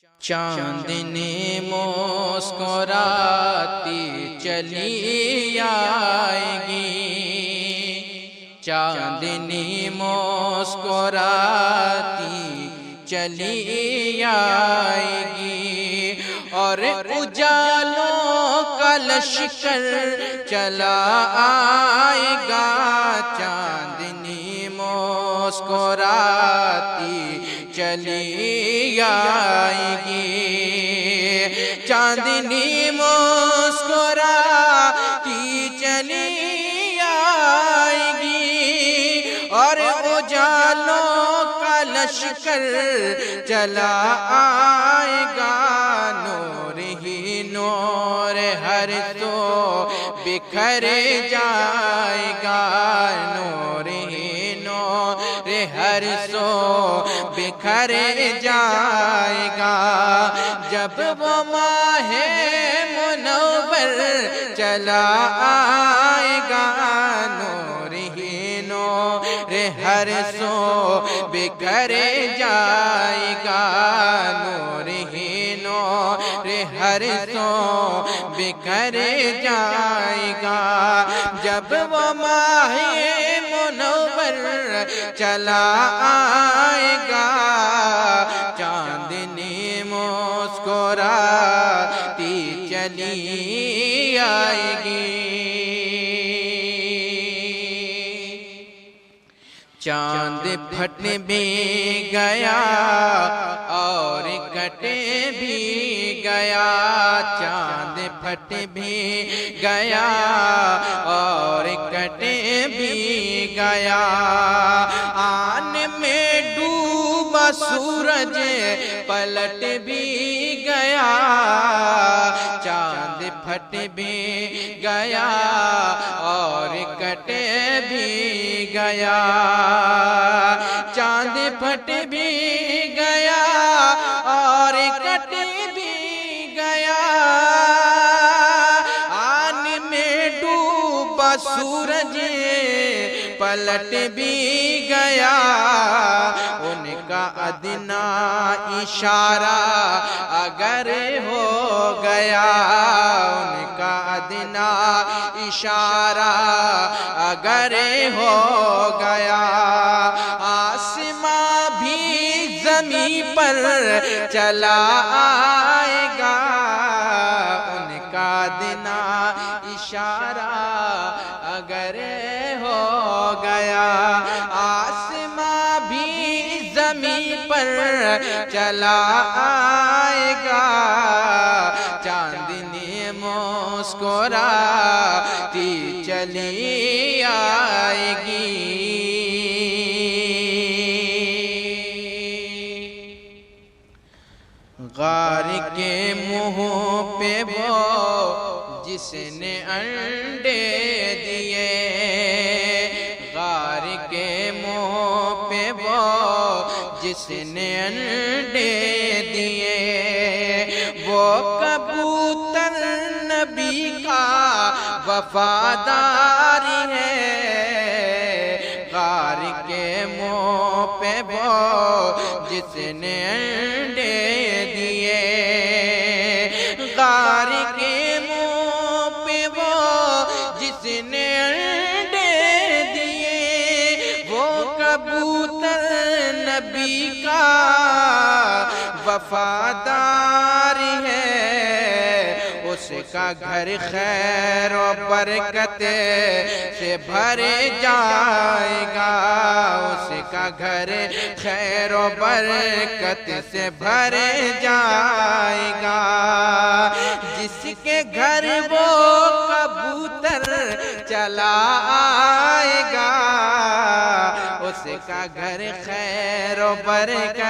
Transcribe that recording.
چاندنی مسکراتی چلی آئے گی، چاندنی مسکراتی چلی آئے گی، اور اجالوں کا لشکر چلا آئے گا۔ چاندنی مسکراتی چلی آئے گی، چاندنی مسکراتی چلی آئے گی، اور اجالوں کا لشکر چلا آئے گا۔ نور ہی نور ہر تو بکھر جائے گا، نور ہی نور ہر سو بکھر جائے گا۔ جب وہ ماہ منور چلا آئے گا، نور ہی نور ہر سو بکھر جائے گا، نور ہی نور ہر سو بکھر جائے گا۔ جب وہ ماہ منور چلا آئے گا، چاندنی مسکراتی چلی آئے گی۔ چاند پھٹ بھی گیا اور کٹ بھی گیا، چاند پھٹ بھی گیا اور کٹ بھی گیا۔ آن میں ڈوبا سورج پلٹ بھی گیا، چاند پھٹ بھی گیا اور کٹ بھی گیا، چاند پھٹ بھی گیا اور کٹ بھی گیا۔ آن میں ڈوبا سورج پلٹ بھی گیا، ان کا ادنا اشارہ اگر ہو گیا، ان کا ادنا اشارہ اگر ہو گیا، آسماں بھی زمین پر چلا آئے گا، ان کا ادنا اشارہ اگر ہو گیا، آسماں بھی زمین پر چلا آئے گا۔ چاندنی مسکراتی چلی آئے گی۔ غار کے منہ پہ وہ جس نے انڈے دیے، غار کے منہ پہ وہ جس نے انڈے دیے، وہ کبوتر نبی کا وفادار ہے۔ غار کے منہ پہ وہ جس نے انڈے دیے، غار کے منہ پہ وہ جس نے انڈے دیے، وہ کبوتر نبی کا وفادار ہے۔ اس کا گھر خیر و برکت سے بھر جائے گا، اس کا گھر خیر و برکت سے بھر جائے گا۔ جس کے گھر وہ کبوتر چلا آئے گا، اس کا گھر خیر و برکت